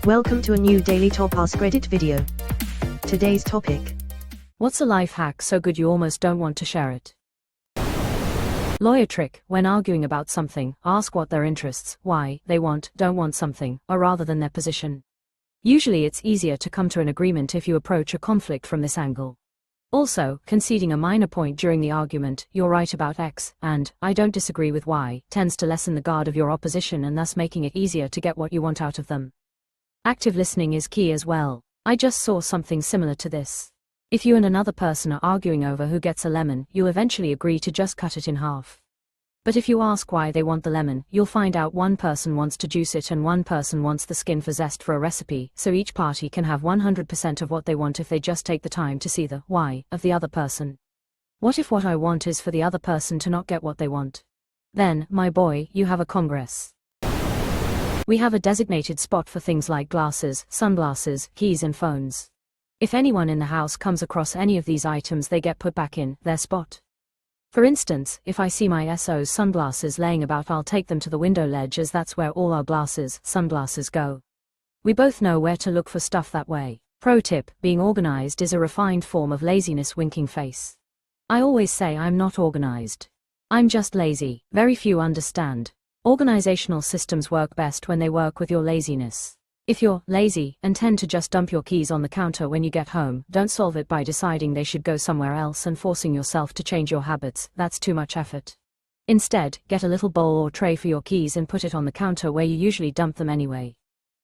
Welcome to a new Daily Top Askreddit video. Today's topic. What's a life hack so good you almost don't want to share it? Lawyer trick: when arguing about something, ask what their interests, why they don't want something, are rather than their position. Usually it's easier to come to an agreement if you approach a conflict from this angle. Also, conceding a minor point during the argument, "you're right about X," and "I don't disagree with Y," tends to lessen the guard of your opposition and thus making it easier to get what you want out of them. Active listening is key as well. I just saw something similar to this. If you and another person are arguing over who gets a lemon, you'll eventually agree to just cut it in half. But if you ask why they want the lemon, you'll find out one person wants to juice it and one person wants the skin for zest for a recipe, so each party can have 100% of what they want if they just take the time to see the why of the other person. What if what I want is for the other person to not get what they want? Then, my boy, you have a congress. We have a designated spot for things like glasses, sunglasses, keys and phones. If anyone in the house comes across any of these items, they get put back in their spot. For instance, if I see my SO's sunglasses laying about, I'll take them to the window ledge, as that's where all our sunglasses go. We both know where to look for stuff that way. Pro tip: being organized is a refined form of laziness. Winking face. I always say I'm not organized. I'm just lazy. Very few understand. Organizational systems work best when they work with your laziness. If you're lazy and tend to just dump your keys on the counter when you get home, don't solve it by deciding they should go somewhere else and forcing yourself to change your habits. That's too much effort. Instead, get a little bowl or tray for your keys and put it on the counter where you usually dump them anyway.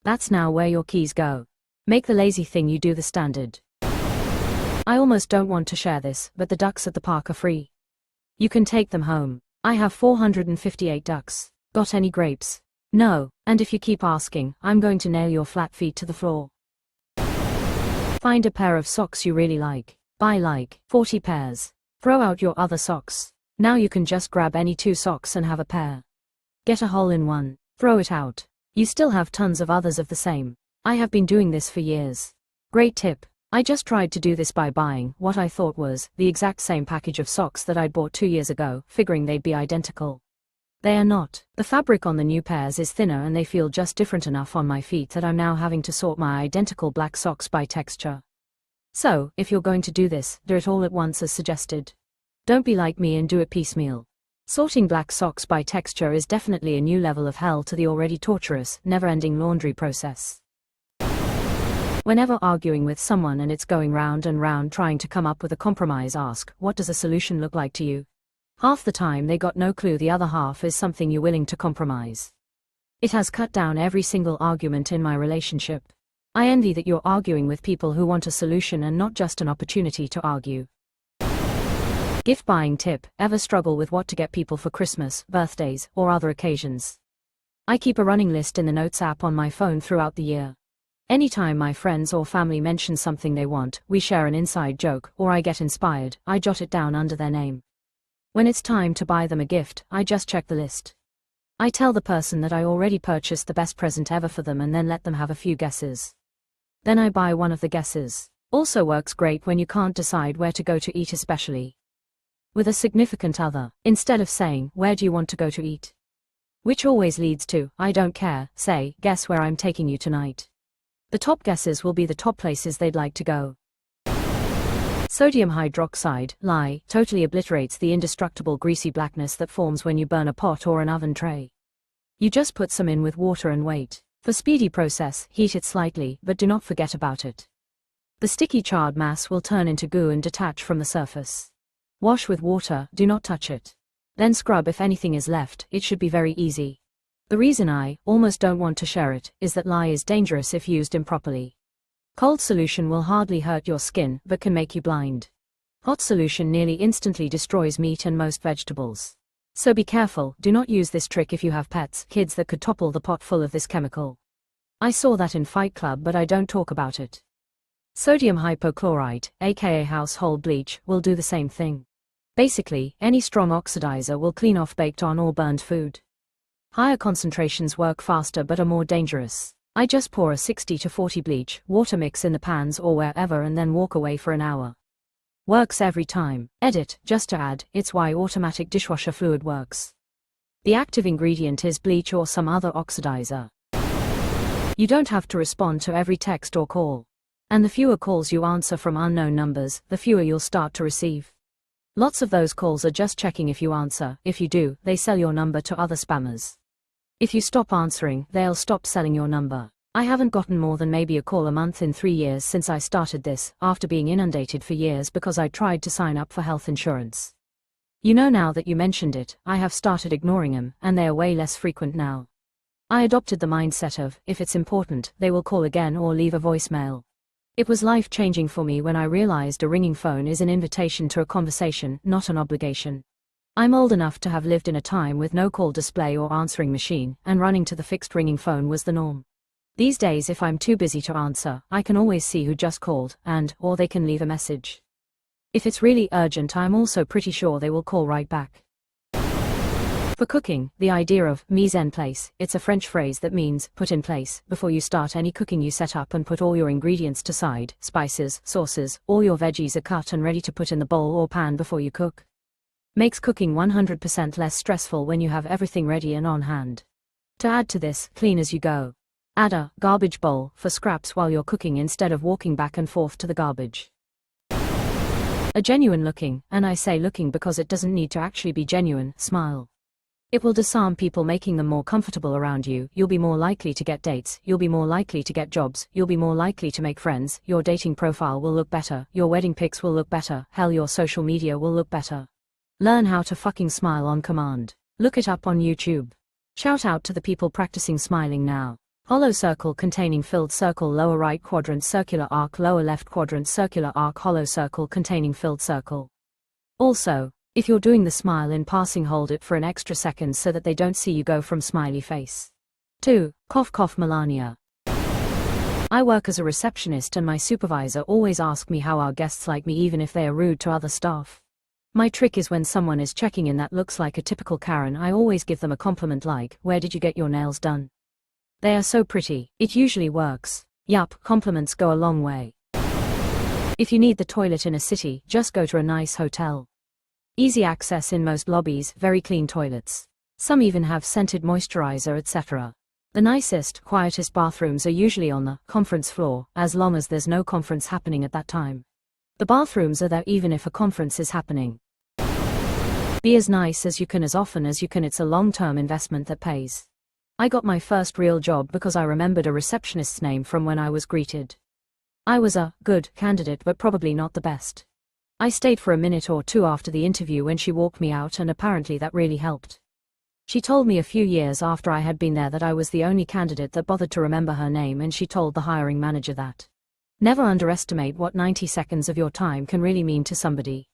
That's now where your keys go. Make the lazy thing you do the standard. I almost don't want to share this, but the ducks at the park are free. You can take them home. I have 458 ducks. Got any grapes? No, and if you keep asking, I'm going to nail your flat feet to the floor. Find a pair of socks you really like. Buy like 40 pairs. Throw out your other socks. Now you can just grab any 2 socks and have a pair. Get a hole in one. Throw it out. You still have tons of others of the same. I have been doing this for years. Great tip. I just tried to do this by buying what I thought was the exact same package of socks that I'd bought 2 years ago, figuring they'd be identical. They are not. The fabric on the new pairs is thinner and they feel just different enough on my feet that I'm now having to sort my identical black socks by texture. So, if you're going to do this, do it all at once as suggested. Don't be like me and do it piecemeal. Sorting black socks by texture is definitely a new level of hell to the already torturous, never-ending laundry process. Whenever arguing with someone and it's going round and round trying to come up with a compromise, ask, what does a solution look like to you? Half the time they got no clue, the other half is something you're willing to compromise. It has cut down every single argument in my relationship. I envy that you're arguing with people who want a solution and not just an opportunity to argue. Gift buying tip: ever struggle with what to get people for Christmas, birthdays, or other occasions? I keep a running list in the Notes app on my phone throughout the year. Anytime my friends or family mention something they want, we share an inside joke, or I get inspired, I jot it down under their name. When it's time to buy them a gift, I just check the list. I tell the person that I already purchased the best present ever for them and then let them have a few guesses. Then I buy one of the guesses. Also works great when you can't decide where to go to eat, especially with a significant other. Instead of saying, "Where do you want to go to eat?" which always leads to, "I don't care," say, "Guess where I'm taking you tonight." The top guesses will be the top places they'd like to go. Sodium hydroxide, lye, totally obliterates the indestructible greasy blackness that forms when you burn a pot or an oven tray. You just put some in with water and wait. For speedy process, heat it slightly, but do not forget about it. The sticky charred mass will turn into goo and detach from the surface. Wash with water, do not touch it. Then scrub if anything is left. It should be very easy. The reason I almost don't want to share it is that lye is dangerous if used improperly. Cold solution will hardly hurt your skin, but can make you blind. Hot solution nearly instantly destroys meat and most vegetables. So be careful, do not use this trick if you have pets, kids that could topple the pot full of this chemical. I saw that in Fight Club, but I don't talk about it. Sodium hypochlorite, aka household bleach, will do the same thing. Basically, any strong oxidizer will clean off baked on or burned food. Higher concentrations work faster but are more dangerous. I just pour a 60 to 40 bleach water mix in the pans or wherever and then walk away for an hour. Works every time. Edit: just to add, it's why automatic dishwasher fluid works. The active ingredient is bleach or some other oxidizer. You don't have to respond to every text or call. And the fewer calls you answer from unknown numbers, the fewer you'll start to receive. Lots of those calls are just checking if you answer. If you do, they sell your number to other spammers. If you stop answering, they'll stop selling your number. I haven't gotten more than maybe a call a month in 3 years since I started this, after being inundated for years because I tried to sign up for health insurance. You know, now that you mentioned it, I have started ignoring them, and they are way less frequent now. I adopted the mindset of, if it's important, they will call again or leave a voicemail. It was life-changing for me when I realized a ringing phone is an invitation to a conversation, not an obligation. I'm old enough to have lived in a time with no call display or answering machine, and running to the fixed ringing phone was the norm. These days, if I'm too busy to answer, I can always see who just called, or they can leave a message. If it's really urgent, I'm also pretty sure they will call right back. For cooking, the idea of mise en place, it's a French phrase that means put in place. Before you start any cooking, you set up and put all your ingredients to side, spices, sauces, all your veggies are cut and ready to put in the bowl or pan before you cook. Makes cooking 100% less stressful when you have everything ready and on hand. To add to this, clean as you go. Add a garbage bowl for scraps while you're cooking instead of walking back and forth to the garbage. A genuine looking, and I say looking because it doesn't need to actually be genuine, smile. It will disarm people, making them more comfortable around you. You'll be more likely to get dates, you'll be more likely to get jobs, you'll be more likely to make friends, your dating profile will look better, your wedding pics will look better, hell, your social media will look better. Learn how to fucking smile on command. Look it up on YouTube. Shout out to the people practicing smiling now. Hollow circle containing filled circle, lower right quadrant circular arc, lower left quadrant circular arc, hollow circle containing filled circle. Also, if you're doing the smile in passing, hold it for an extra second so that they don't see you go from smiley face. 2. Cough cough Melania. I work as a receptionist and my supervisor always asks me how our guests like me even if they are rude to other staff. My trick is when someone is checking in that looks like a typical Karen, I always give them a compliment like, where did you get your nails done? They are so pretty. It usually works. Yup, compliments go a long way. If you need the toilet in a city, just go to a nice hotel. Easy access in most lobbies, very clean toilets. Some even have scented moisturizer, etc. The nicest, quietest bathrooms are usually on the conference floor, as long as there's no conference happening at that time. The bathrooms are there even if a conference is happening. Be as nice as you can as often as you can. It's a long-term investment that pays. I got my first real job because I remembered a receptionist's name from when I was greeted. I was a good candidate but probably not the best. I stayed for a minute or two after the interview when she walked me out, and apparently that really helped. She told me a few years after I had been there that I was the only candidate that bothered to remember her name, and she told the hiring manager that. Never underestimate what 90 seconds of your time can really mean to somebody.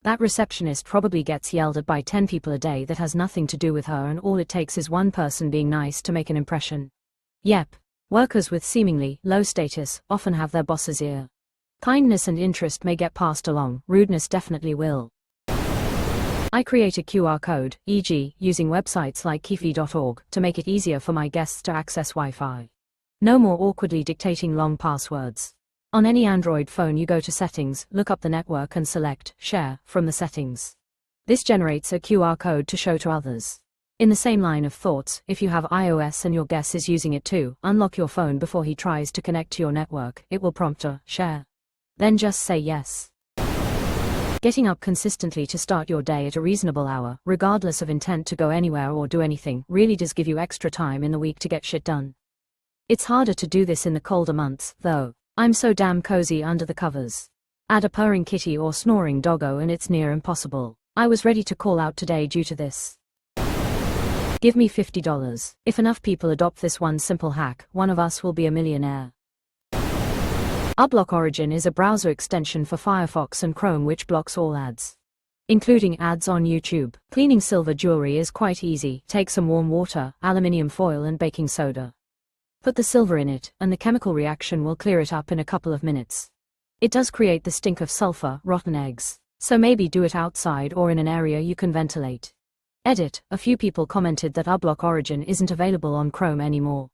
That receptionist probably gets yelled at by 10 people a day that has nothing to do with her, and all it takes is one person being nice to make an impression. Yep, workers with seemingly low status often have their boss's ear. Kindness and interest may get passed along, rudeness definitely will. I create a QR code, e.g., using websites like kifi.org, to make it easier for my guests to access Wi-Fi. No more awkwardly dictating long passwords. On any Android phone, you go to Settings, look up the network and select Share from the settings. This generates a QR code to show to others. In the same line of thoughts, if you have iOS and your guest is using it too, unlock your phone before he tries to connect to your network. It will prompt a share. Then just say yes. Getting up consistently to start your day at a reasonable hour, regardless of intent to go anywhere or do anything, really does give you extra time in the week to get shit done. It's harder to do this in the colder months, though. I'm so damn cozy under the covers. Add a purring kitty or snoring doggo and it's near impossible. I was ready to call out today due to this. Give me $50. If enough people adopt this one simple hack, one of us will be a millionaire. Adblock Origin is a browser extension for Firefox and Chrome which blocks all ads, including ads on YouTube. Cleaning silver jewelry is quite easy. Take some warm water, aluminium foil and baking soda. Put the silver in it, and the chemical reaction will clear it up in a couple of minutes. It does create the stink of sulfur, rotten eggs, so maybe do it outside or in an area you can ventilate. Edit, a few people commented that Adblock Origin isn't available on Chrome anymore.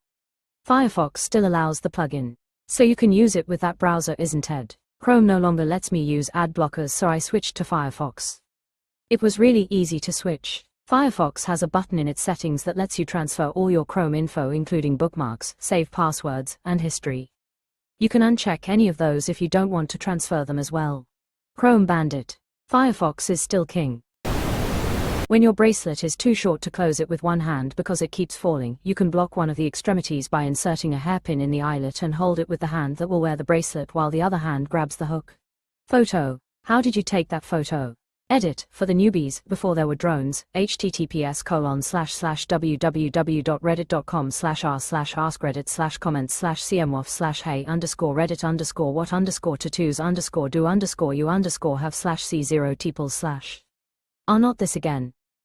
Firefox still allows the plugin, so you can use it with that browser, isn't it? Chrome no longer lets me use ad blockers, so I switched to Firefox. It was really easy to switch. Firefox has a button in its settings that lets you transfer all your Chrome info including bookmarks, save passwords, and history. You can uncheck any of those if you don't want to transfer them as well. Chrome Bandit. Firefox is still king. When your bracelet is too short to close it with one hand because it keeps falling, you can block one of the extremities by inserting a hairpin in the eyelet and hold it with the hand that will wear the bracelet while the other hand grabs the hook. Photo. How did you take that photo? Edit, for the newbies, before there were drones, https://www.reddit.com/r/askreddit/comments/cmwof/hey_reddit_what_tattoos_do_have/c0 are not this again.